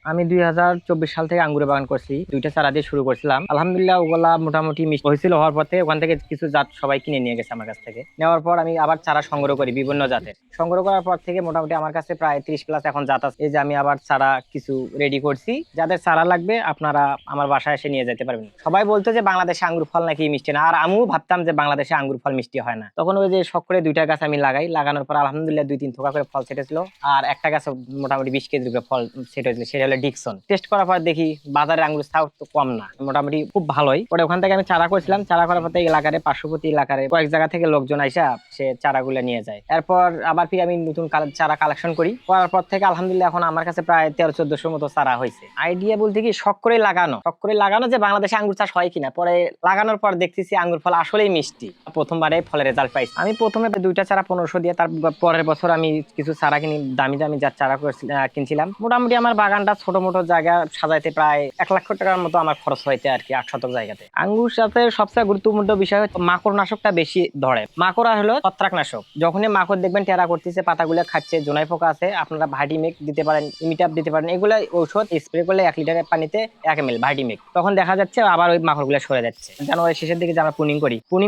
আমি 2024 সাল থেকে আঙ্গুরের বাগান করছি। 2টা চারা দিয়ে শুরু করছিলাম। আলহামদুলিল্লাহ ওগুলা মোটামুটি মিষ্টি হয়েছিল। হওয়ার পর থেকে ওখান থেকে কিছু জাত সবাই কিনে নিয়ে গেছে আমার কাছ থেকে। নেওয়ার পর আমি আবার চারা সংগ্রহ করি বিভিন্ন জাতের। সংগ্রহ করার পর থেকে মোটামুটি আমার কাছে প্রায় 30+ এখন জাত আছে। এই যে আমি আবার চারা কিছু রেডি করছি। যাদের চারা লাগবে আপনারা আমার বাসায় এসে নিয়ে যেতে পারবেন। সবাই বলতো যে বাংলাদেশে আঙ্গুর ফল নাকি মিষ্টি না, আর আমিও ভাবতাম যে বাংলাদেশে আঙ্গুর ফল মিষ্টি হয় না। তখন ওই যে শখ করে 2টা গাছ আমি লাগাই। লাগানোর পর আলহামদুলিল্লাহ 2-3 থোকা করে ফল ছেটেছিল। আর একটা গাছ মোটামুটি 20 কেজি করে ফল সেট হয়েছিল, সেটা হলো ডিকসন। টেস্ট করার পর দেখি বাজারে আঙ্গুর স্বাদ তো কম না, মোটামুটি খুব ভালোই। পরে ওখান থেকে আমি চারা করছিলাম। চারা করার পর থেকে এলাকার পার্শ্ববর্তী এলাকার কয়েক জায়গা থেকে লোকজন আইসা সে চারাগুলো নিয়ে যায়। এরপর আবার ফিরে আমি নতুন চারা কালেকশন করি। করার পর থেকে আলহামদুলিল্লাহ এখন আমার কাছে প্রায় 1300-1400 মতো চারা হয়েছে। আইডিয়া বলতে কি শখ করে লাগানো যে বাংলাদেশে আঙ্গুর চাষ হয় কিনা। পরে লাগানোর পর দেখতেছি আঙ্গুর ফল আসলেই মিষ্টি। প্রথমবারে ফলের রেজাল্ট পাইছি। আমি প্রথমে 2টা চারা 1500 দিয়ে, তার পরের বছর আমি কিছু চারা কিনি, দামি দামি যার চারা কিনছিলাম। মোটামুটি আমার বাগানটা ছোট মোটো জায়গা সাজাইতে প্রায় 1 লাখ টাকার মতো আমার খরচ হইতে আর কি 8 শতক জায়গাতে। আঙ্গুর সাথে সবচেয়ে গুরুত্বপূর্ণ বিষয় হচ্ছে মাকড় নাশকটা বেশি ধরে। মাকড় আর হলো ছত্রাকনাশক। যখনই মাকড় দেখবেন টেরা করতেছে, পাতাগুলো খাচ্ছে, জোনাই পোকা আছে, আপনারা ভার্টিমেক দিতে পারেন, ইমিটাপ দিতে পারেন। এগুলো ঔষধ স্প্রে করলে 1 লিটারের পানিতে 1 ml ভার্টিমেক। তখন দেখা যাচ্ছে আবার ওই মাকড়গুলো সরে যাচ্ছে। জানুয়ারি শেষের দিকে যে আমরা পুনিং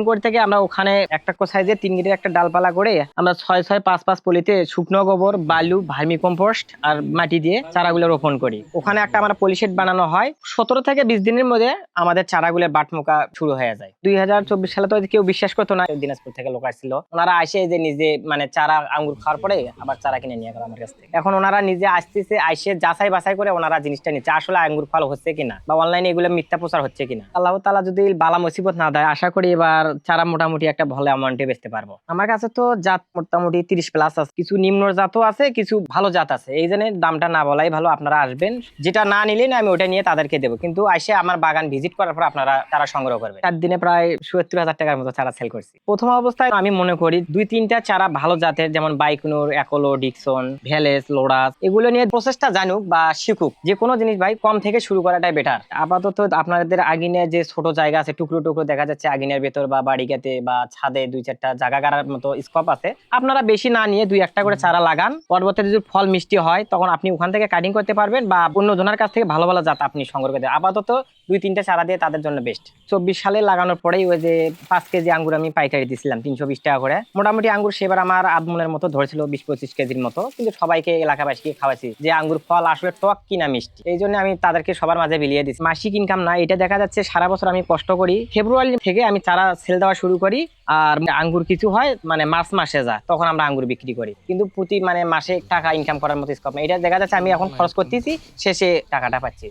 করে থেকে আমরা ওখানে একটা সাইজে 3 গিটের একটা ডালপালা করে আমরা 6-6-5-5 পলিতে শুকনো গোবর, বালু, ভার্মি কম্পোস্ট আর মাটি দিয়ে চারাগুলো রোপণ করি। ওখানে একটা আমরা পলিশেড বানানো হয়। 17 থেকে 20 দিনের মধ্যে আমাদের চারাগুলোর বাটমোকা শুরু হয়ে যায়। 2024 সালে তো কেউ বিশ্বাস করতো না। দিনাজপুর থেকে লোক আসছিল, ওনারা আসে যে নিজে মানে চারা আঙ্গুর খাওয়ার পরে আবার চারা কিনে নিয়ে গেল আমার কাছ থেকে। এখন ওনারা নিজে আসতেছে, আইসে যাচাই বাছাই করে ওনারা জিনিসটা নিচ্ছে আসলে আঙ্গুর ফল হচ্ছে কিনা, বা অনলাইনে এগুলো মিথ্যা প্রচার হচ্ছে কিনা। আল্লাহ তাআলা যদি বালা মুসিবত না দেয়, আশা করি এবার চারা মোটামুটি একটা ভালো অ্যামাউন্টে বেচতে পারবো। আমার কাছে তো জাত মোটামুটি 30+ আছে। কিছু নিম্ন জাতও আছে, কিছু ভালো জাত আছে। এই জন্য দামটা না বলাই ভালো। আপনারা আসবেন, যেটা না নিলেন আমি ওটা নিয়ে তাদেরকে দেবো। কিন্তু আসে আমার বাগান ভিজিট করার পর আপনারা চারা সংগ্রহ করবেন। 4 দিনে প্রায় ৭০,০০০ টাকার মতো চারা সেল করছি। প্রথম অবস্থায় আমি মনে করি 2-3টা চারা ভালো জাতের, যেমন বাইকুনুর, অ্যাকোলো, ডিকসন, ভ্যালেস, লোরাস, এগুলো নিয়ে প্রসেসটা জানুক বা শিখুক। যে কোনো জিনিস ভাই কম থেকে শুরু করাটাই বেটার। আপাতত আপনাদের আঙিনায় যে ছোট জায়গা আছে, টুকরো টুকরো দেখা যাচ্ছে আঙিনার ভেতর বা বাড়িতে বা ছাদে 2-4টা জায়গা গাড়ার মতো স্কোপ আছে, আপনারা বেশি না নিয়ে 2-1টা করে চারা লাগান। পরবর্তীতে যদি ফল মিষ্টি হয় তখন আপনি ওখান থেকে কাটিং করতে পারবেন, বা অন্য জনের কাছ থেকে ভালো ভালো জাত আপনি সংগ্রহ করতে। আপাতত 2-3টা চারা দিয়ে তাদের জন্য বেস্ট। 24 সালে লাগানোর পরেই ওই যে 5 কেজি আঙ্গুর আমি পাইকারি দিছিলাম 320 টাকা করে। মোটামুটি আঙ্গুর সেবার আমার আদমনের মতো ধরেছিল 20-25 কেজির মতো। কিন্তু সবাইকে এলাকাবাসীকে খাওয়াইছি যে আঙ্গুর ফল আসলে টক কিনা মিষ্টি। এই জন্য আমি তাদেরকে সবার মাঝে বিলিয়ে দিচ্ছি। মাসিক ইনকাম না, এটা দেখা যাচ্ছে সারা বছর আমি কষ্ট করি। ফেব্রুয়ারি থেকে আমি চারা সেল দেওয়া শুরু করি, আর আঙ্গুর কিছু হয় মানে মার্চ মাসে যায়, তখন আমরা আঙ্গুর বিক্রি করি। কিন্তু প্রতি মানে মাসে টাকা ইনকাম করার মতো স্কোপ না। এটা দেখা যাচ্ছে আমি এখন খরচ করতেছি, শেষে টাকাটা পাচ্ছি।